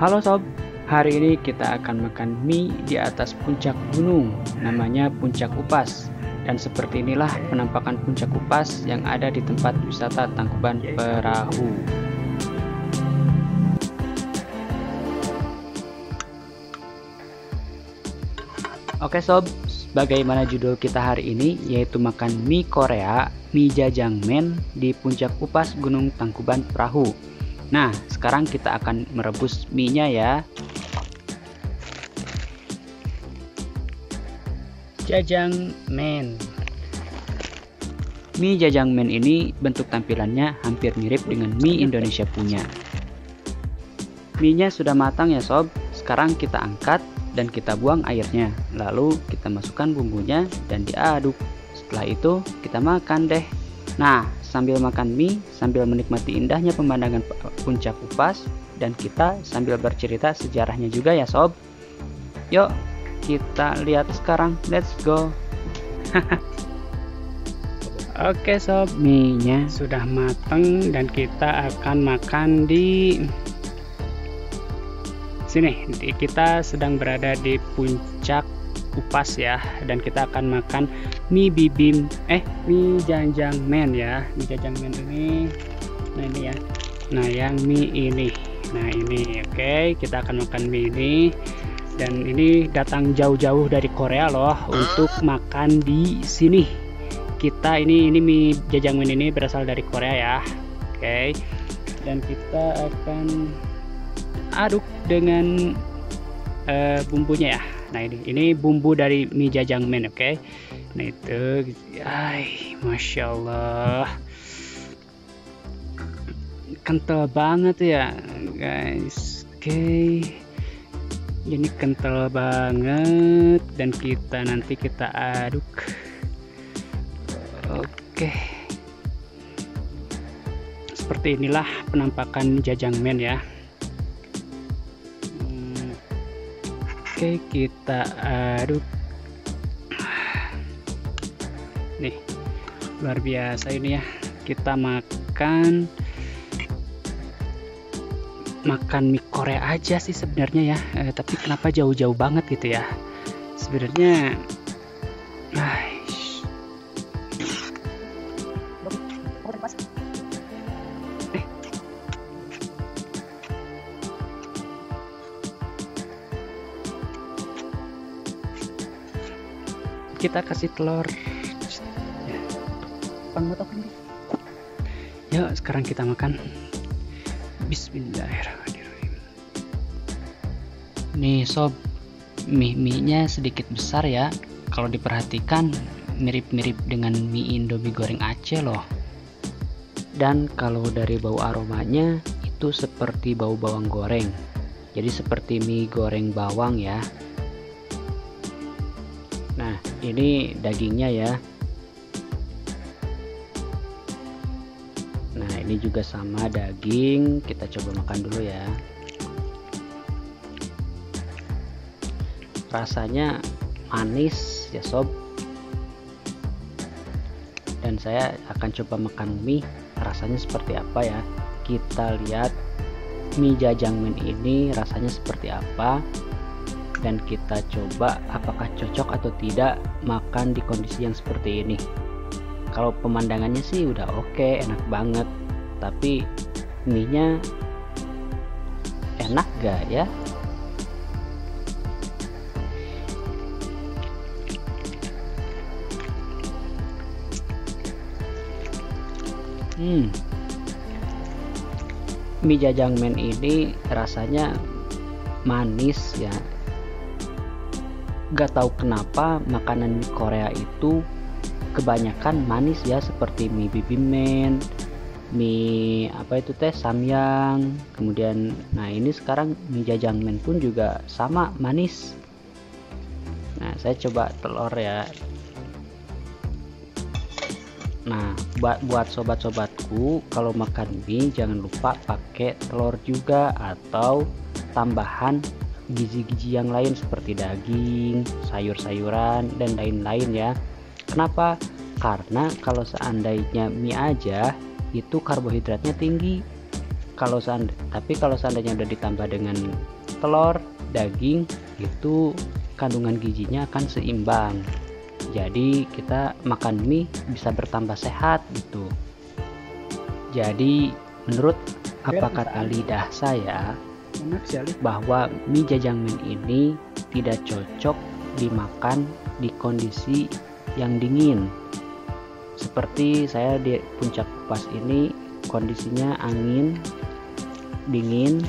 Halo sob, hari ini kita akan makan mie di atas puncak gunung, namanya Puncak Upas. Dan seperti inilah penampakan Puncak Upas yang ada di tempat wisata Tangkuban Perahu. Oke sob, bagaimana judul kita hari ini, yaitu makan mie Korea, mie jajangmyeon di Puncak Upas Gunung Tangkuban Perahu. Nah, sekarang kita akan merebus mie-nya ya. Jajangmyeon. Mie jajangmyeon ini bentuk tampilannya hampir mirip dengan mie Indonesia punya. Mie-nya sudah matang ya sob. Sekarang kita angkat dan kita buang airnya. Lalu kita masukkan bumbunya dan diaduk. Setelah itu kita makan deh. Nah, sambil makan mie, sambil menikmati indahnya pemandangan Puncak Upas, dan kita sambil bercerita sejarahnya juga ya sob. Yuk kita lihat sekarang, let's go. Oke sob, mie nya sudah matang dan kita akan makan di sini. Kita sedang berada di Puncak Upas ya, dan kita akan makan mie jajangmyeon ya. Mie jajangmyeon ini, nah ini ya, nah yang mie ini, nah ini. Oke, kita akan makan mie ini, dan ini datang jauh-jauh dari Korea loh untuk makan di sini. Kita ini mie jajangmyeon ini berasal dari Korea ya. Oke, dan kita akan aduk dengan bumbunya ya. Nah ini bumbu dari mie jajangmyeon, oke. Nah itu, masya Allah, kental banget ya guys. Oke, ini kental banget, dan nanti kita aduk. Oke, seperti inilah penampakan jajangmyeon ya. Oke, kita aduk. Nih, luar biasa ini ya. Kita makan mie Korea aja sih sebenarnya ya, tapi kenapa jauh-jauh banget gitu ya sebenarnya. Kita kasih telur ya. Yuk sekarang kita makan. Bismillahirrahmanirrahim. Nih sob, mie nya sedikit besar ya. Kalau diperhatikan mirip-mirip dengan mie Indomie goreng Aceh loh. Dan kalau dari bau aromanya itu seperti bau bawang goreng. Jadi seperti mie goreng bawang ya. Nah, ini dagingnya ya. Nah, ini juga sama daging. Kita coba makan dulu ya. Rasanya manis ya sob. Dan saya akan coba makan mie. Rasanya seperti apa ya? Kita lihat mie jajangmyeon ini rasanya seperti apa. Dan kita coba apakah cocok atau tidak makan di kondisi yang seperti ini. Kalau pemandangannya sih udah oke, enak banget, tapi mie nya enak gak ya? Mie jajangmyeon ini rasanya manis ya. Gak tahu kenapa makanan mie Korea itu kebanyakan manis ya, seperti mie bibimbap, mie samyang, kemudian nah ini sekarang mie jajangmyeon pun juga sama manis. Nah saya coba telur ya. Nah buat sobat-sobatku, kalau makan mie jangan lupa pakai telur juga atau tambahan gizi-gizi yang lain seperti daging, sayur-sayuran, dan lain-lain ya. Kenapa? Karena kalau seandainya mie aja itu karbohidratnya tinggi, tapi kalau seandainya udah ditambah dengan telur, daging, itu kandungan gizinya akan seimbang. Jadi kita makan mie bisa bertambah sehat gitu. Jadi menurut apa kata lidah saya, bahwa mie jajangmyeon ini tidak cocok dimakan di kondisi yang dingin. Seperti saya di Puncak Upas ini kondisinya angin dingin.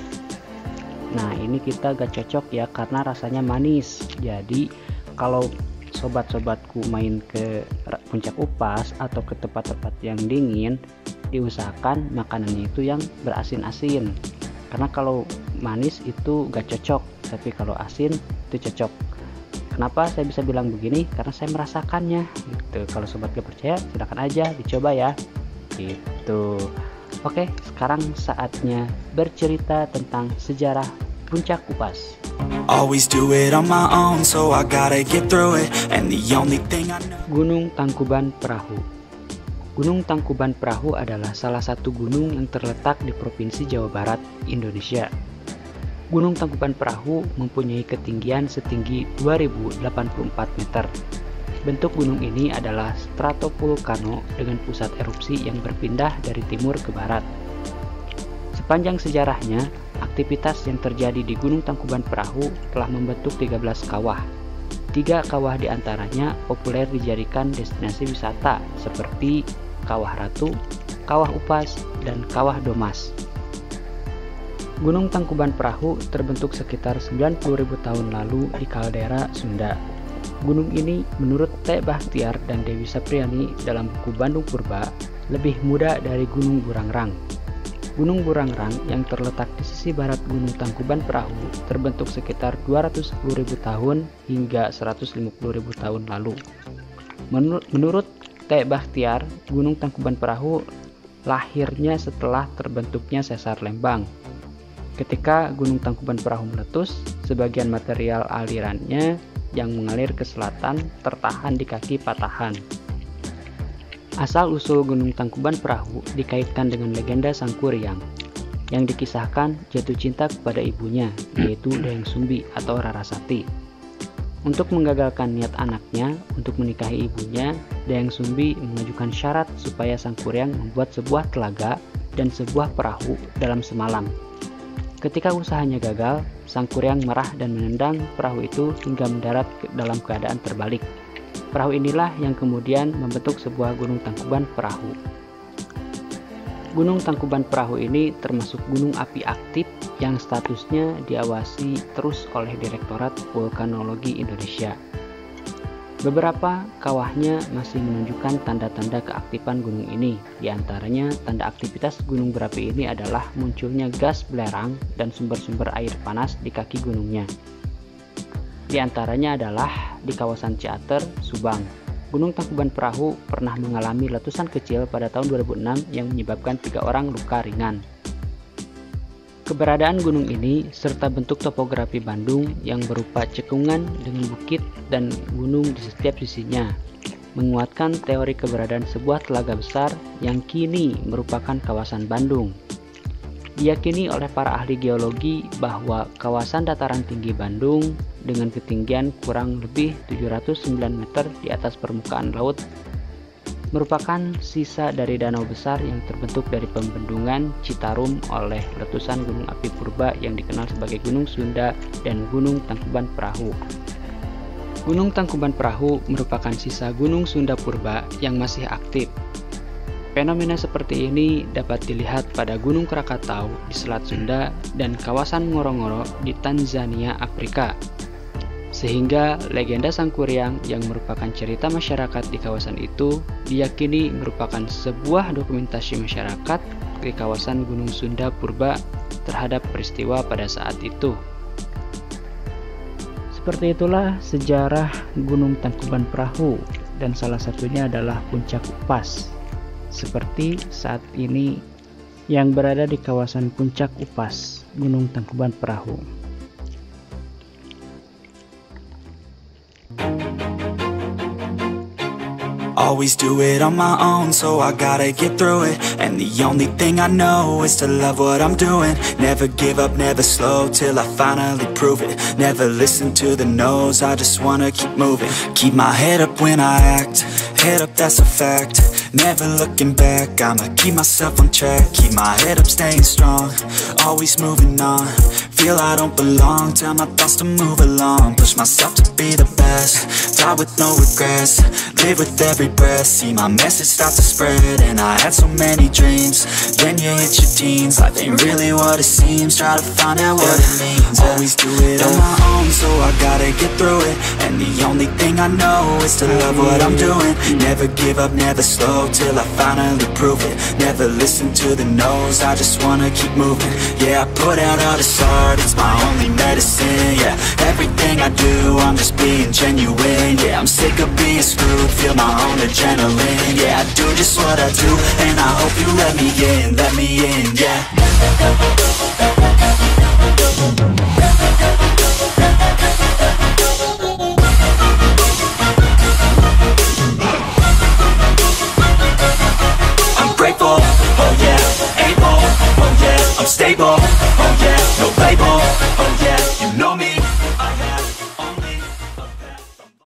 Nah ini kita gak cocok ya karena rasanya manis. Jadi kalau sobat-sobatku main ke Puncak Upas atau ke tempat-tempat yang dingin, diusahakan makanannya itu yang berasin-asin, karena kalau manis itu gak cocok, tapi kalau asin itu cocok. Kenapa saya bisa bilang begini? Karena saya merasakannya gitu. Kalau sobat gak percaya silakan aja dicoba ya gitu. Oke, sekarang saatnya bercerita tentang sejarah Puncak Upas. Always do it on my own, so I gotta get through it. And the only thing I know. Gunung Tangkuban Perahu. Gunung Tangkuban Perahu adalah salah satu gunung yang terletak di Provinsi Jawa Barat, Indonesia. Gunung Tangkuban Perahu mempunyai ketinggian setinggi 2084 meter. Bentuk gunung ini adalah stratovulkano dengan pusat erupsi yang berpindah dari timur ke barat. Sepanjang sejarahnya, aktivitas yang terjadi di Gunung Tangkuban Perahu telah membentuk 13 kawah. 3 kawah diantaranya populer dijadikan destinasi wisata seperti Kawah Ratu, Kawah Upas, dan Kawah Domas. Gunung Tangkuban Perahu terbentuk sekitar 90.000 tahun lalu di kaldera Sunda. Gunung ini menurut T. Bahtiar dan Dewi Sapriani dalam buku Bandung Purba lebih muda dari Gunung Burangrang. Gunung Burangrang yang terletak di sisi barat Gunung Tangkuban Perahu terbentuk sekitar 210.000 tahun hingga 150.000 tahun lalu. Menurut T. Bahtiar, Gunung Tangkuban Perahu lahirnya setelah terbentuknya sesar Lembang. Ketika Gunung Tangkuban Perahu meletus, sebagian material alirannya yang mengalir ke selatan tertahan di kaki patahan. Asal-usul Gunung Tangkuban Perahu dikaitkan dengan legenda Sang Kuryang yang dikisahkan jatuh cinta kepada ibunya, yaitu Dayang Sumbi atau Rarasati. Untuk menggagalkan niat anaknya untuk menikahi ibunya, Dayang Sumbi mengajukan syarat supaya Sang Kuryang membuat sebuah telaga dan sebuah perahu dalam semalam. Ketika usahanya gagal, Sang Kuryang marah dan menendang perahu itu hingga mendarat dalam keadaan terbalik. Perahu inilah yang kemudian membentuk sebuah Gunung Tangkuban Perahu. Gunung Tangkuban Perahu ini termasuk gunung api aktif yang statusnya diawasi terus oleh Direktorat Vulkanologi Indonesia. Beberapa kawahnya masih menunjukkan tanda-tanda keaktifan gunung ini. Di antaranya, tanda aktivitas gunung berapi ini adalah munculnya gas belerang dan sumber-sumber air panas di kaki gunungnya. Di antaranya adalah di kawasan Ciater, Subang. Gunung Tangkuban Perahu pernah mengalami letusan kecil pada tahun 2006 yang menyebabkan 3 orang luka ringan. Keberadaan gunung ini serta bentuk topografi Bandung yang berupa cekungan dengan bukit dan gunung di setiap sisinya menguatkan teori keberadaan sebuah telaga besar yang kini merupakan kawasan Bandung. Diyakini oleh para ahli geologi bahwa kawasan dataran tinggi Bandung dengan ketinggian kurang lebih 709 meter di atas permukaan laut merupakan sisa dari danau besar yang terbentuk dari pembendungan Citarum oleh letusan gunung api purba yang dikenal sebagai Gunung Sunda dan Gunung Tangkuban Perahu. Gunung Tangkuban Perahu merupakan sisa Gunung Sunda purba yang masih aktif. Fenomena seperti ini dapat dilihat pada Gunung Krakatau di Selat Sunda dan kawasan Ngorongoro di Tanzania, Afrika. Sehingga legenda Sang Kuryang yang merupakan cerita masyarakat di kawasan itu diyakini merupakan sebuah dokumentasi masyarakat di kawasan Gunung Sunda purba terhadap peristiwa pada saat itu. Seperti itulah sejarah Gunung Tangkuban Perahu dan salah satunya adalah Puncak Upas. Seperti saat ini yang berada di kawasan Puncak Upas, Gunung Tangkuban Perahu. Always do it on my own, so I gotta get through it. And the only thing I know is to love what I'm doing. Never give up, never slow, till I finally prove it. Never listen to the no's, I just wanna keep moving. Keep my head up when I act, head up, that's a fact. Never looking back, I'ma keep myself on track. Keep my head up, staying strong, always moving on. Feel I don't belong, tell my thoughts to move along. Push myself to be the best, die with no regrets. Live with every breath, see my message start to spread. And I had so many dreams, then you hit your teens. Life ain't really what it seems, try to find out what it means. Always do it on my own, so I gotta get through it. And the only thing I know is to love what I'm doing. Never give up, never slow, till I finally prove it. Never listen to the no's, I just wanna keep moving. Yeah, I put out all this art, it's my only medicine. Yeah, everything I do, I'm just being genuine. Yeah, I'm sick of being screwed, feel my own adrenaline. Yeah, I do just what I do, and I hope you let me in, yeah. I'm grateful, oh yeah, able, oh yeah, I'm stable.